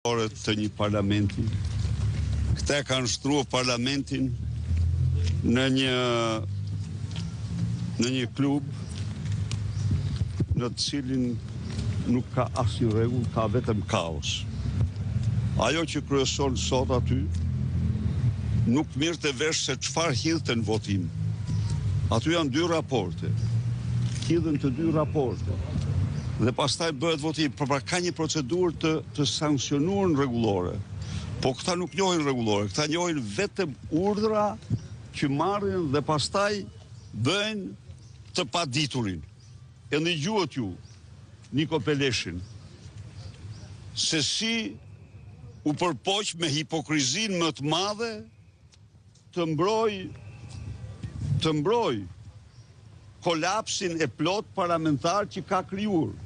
të një parlamenti. Këta kanë shtruar parlamentin në një klub në të cilin nuk ka asnjë rregull, ka vetëm kaos. Ajo që kryeson sot aty nuk mirte vesh se çfarë hidhte në votim. Aty janë 2 raporte. Hidhen të 2 raporte. Dhe pastaj bëhet votim, pra ka një procedurë të sankcionuar rregullore. Po këta nuk njohin rregullore, këta njohin vetëm urdhra që marrin dhe pastaj bëjnë të paditurin. E ndëgjuat ju Niko Peleshin se si u përpoq me hipokrizin më të madhe të mbroj kolapsin e plot parlamentar që ka krijuar.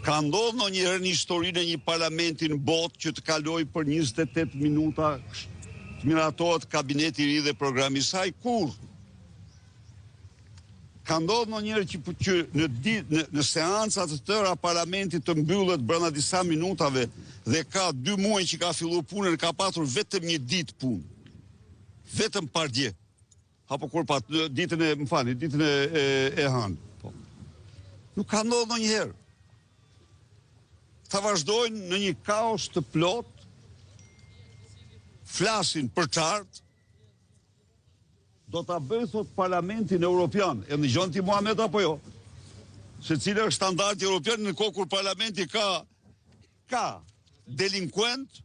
Ka ndodhur ndonjëherë në historinë e një parlamenti në botë që të kaloj për 28 minuta të miratohet kabineti i ri dhe programi i saj? Kur? Ka ndodhur ndonjëherë që në seancat të tëra parlamenti të mbyllet brenda disa minutave dhe ka 2 muaj që ka filluar punën, ka patur vetëm një ditë punë. Vetëm pardje. Apo kur pat ditën e hënë. Po. Nuk ka ndodhur ndonjëherë. Ta vazhdojnë në një kaos të plot, flasin për qartë, do ta bëjë thot Parlamentin Evropian. E ndëgjon ti Muhamet apo jo? Se cili është standardi evropian në kohë kur Parlamenti ka delinkuent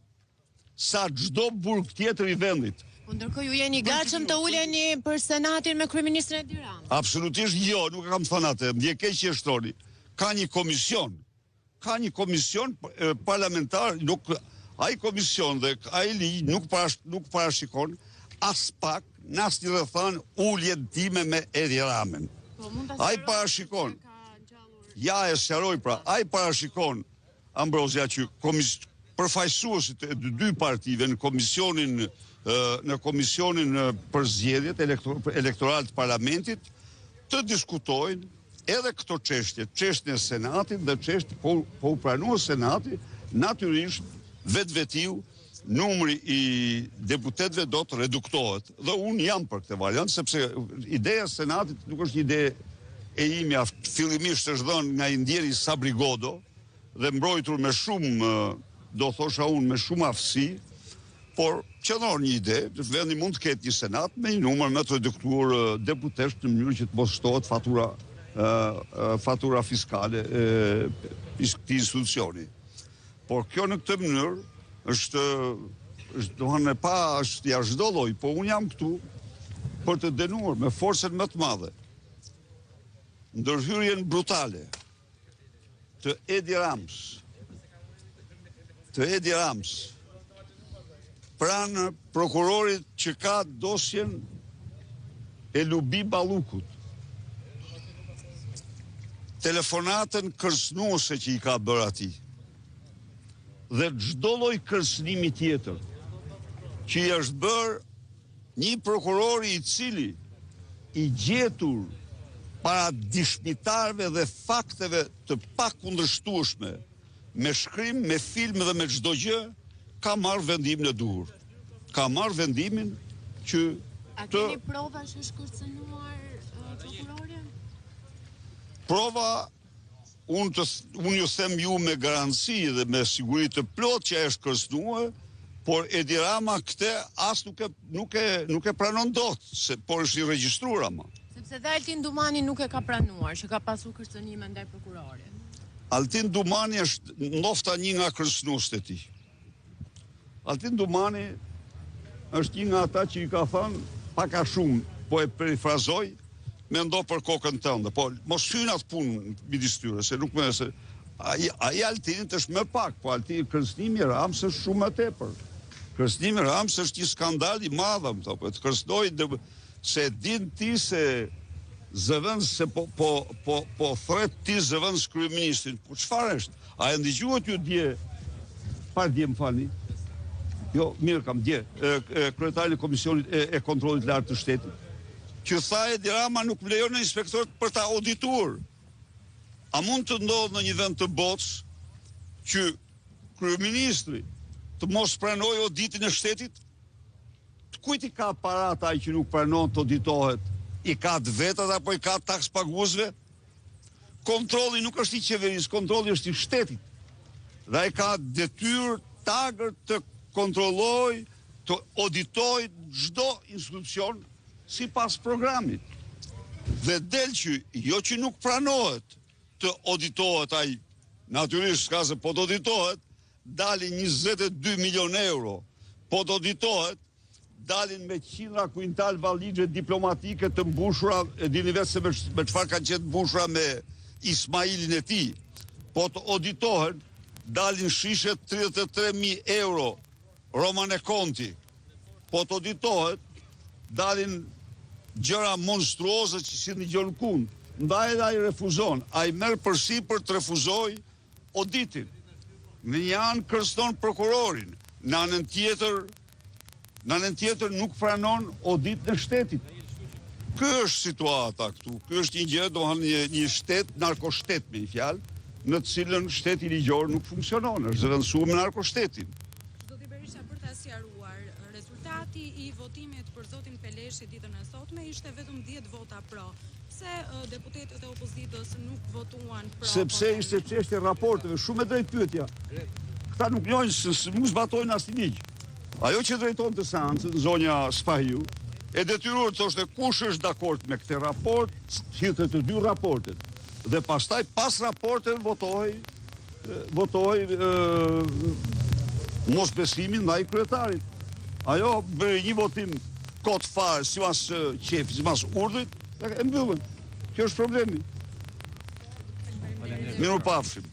sa çdo burg tjetër i vendit. Po ndërkohë ju jeni gatshëm të uleni për Senatin me kryeministrin Edi Rama? Absolutisht jo, nuk e kam thënë atë. Më vjen keq që e shtroni. Ka një komision parlamentar, ai komision dhe ai ligj nuk parashikon as pak në asnjë rrethon uljen time me Edi Ramën. Ai parashikon. Ja e sqaroj pra, ai parashikon Ambrozia që përfaqësuesit e 2 partive në komisionin për zgjedhjet elektorale të parlamentit të diskutojnë edhe këto çështje, çështjen e Senatit dhe çështje po u pranua Senati, natyrisht vetvetiu numri i deputetëve do të reduktohet. Dhe unë jam për këtë variant, sepse ideja e Senatit nuk është një ide e imja, fillimisht është dhënë nga i ndjeri Sabri Godo dhe mbrojtur me shumë, do thosha unë, me shumë aftësi, por qëndron një ide, vendi mund të ketë një Senat me një numër më të reduktuar deputesh në mënyrë që të mos shtohet fatura fiskale këtij institucioni. Por kjo në këtë mënyrë është jashtë çdo lloji, po unë jam këtu për të denuar me forcën më të madhe ndërhyrjen brutale të Edi Rams pranë prokurorit që ka dosjen e Lubi Ballukut. Telefonatën kërcënuese që i ka bërë atij. Dhe çdo lloj kërcënimi tjetër që i është bërë një prokurori i cili i gjetur para dishmitarëve dhe fakteve të pakundërshtueshme, me shkrim, me film dhe me çdo gjë, ka marrë vendimin e duhur. Ka marrë vendimin që A keni prova që është kërcënuar prokurorin? Prova, unë ju them ju me garanci dhe me siguri të plot që është kërcënuar, por Edi Rama këtë as nuk e pranon dot, por është i regjistruar ama. Sepse dhe Altin Dumani nuk e ka pranuar që ka pasur kërcënime ndaj prokurorit. Altin Dumani është nofta një nga kërcënuesit e tij. Altin Dumani është një nga ata që i ka thënë pak a shumë, po e perifrazoj, mendo për kokën tënde, po mos hyn atë punë midis tyre, se nuk më se ai Altinit është më pak, po kërcënimi i Ramës është shumë më tepër. Kërcënimi i Ramës është një skandal i madh, më thonë, të kërcënoj se din ti se zëvendës se po thret ti zëvendës kryeministrin. Po çfarë është? A e ndëgjuat ju dje? Dje më falni. Jo, mirë kam dje, kryetarin e Komisionit e Kontrollit Lartë të Shtetit, që tha Edi Rama nuk lejon inspektorët për ta audituar. A mund të ndodhë në një vend të botës që kryeministri të mos pranoj auditin e shtetit? Të kujt i ka parat ai që nuk pranon të auditohet? I ka të vetat apo i ka taks paguesve? Kontrolli nuk është i qeverisë, kontrolli është i shtetit. Dhe ai ka detyrë tagër të kontrolloj, të auditoj çdo institucion sipas programit. Dhe del që jo që nuk pranohet të auditohet ai, natyrisht s'ka se po të auditohet, dalin 22 milion euro, po të auditohet, dalin me qindra kuintal valigje diplomatike të mbushura, e dini vetë se me çfarë kanë qenë mbushura me Ismailin e tij, po të auditohen, dalin shishe 33.000 euro, Roman e Konti, po të auditohet, dalin gjëra monstruoze që si një gjën kund, ndaj edhe ai refuzon, ai merr përsipër të refuzoj auditin. Në një anë kërcënon prokurorin, në anën tjetër nuk pranon audit në shtetit. Ky është situata këtu, ky është një gjë, domethënë një shtet, narkoshtet me një fjalë, në të cilën shteti ligjor nuk funksionon, është zëvendësuar me narkoshtetin. Zoti Berisha, për ta sqaruar, rezultati i votimit për zotin Peleshi ditën e sotme ishte vetëm 10 vota pro. Pse deputetët e opozitës nuk votuan pro? Sepse ishte çështje raporteve, shumë e drejtë pyetja. Këta nuk njohin se nuk zbatojnë asnjë ligj. Ajo që drejton të seancën, zonja Spahiu, e detyruar thoshte kush është dakord me këtë raport, hidhte të dy raportet. Dhe pastaj pas raporteve votohej mosbesimi ndaj kryetarit. Ajo bëri një votim kot fare, sipas qefit, sipas urdhrit, e mbyllën. Kjo është problemi. Mirupafshim.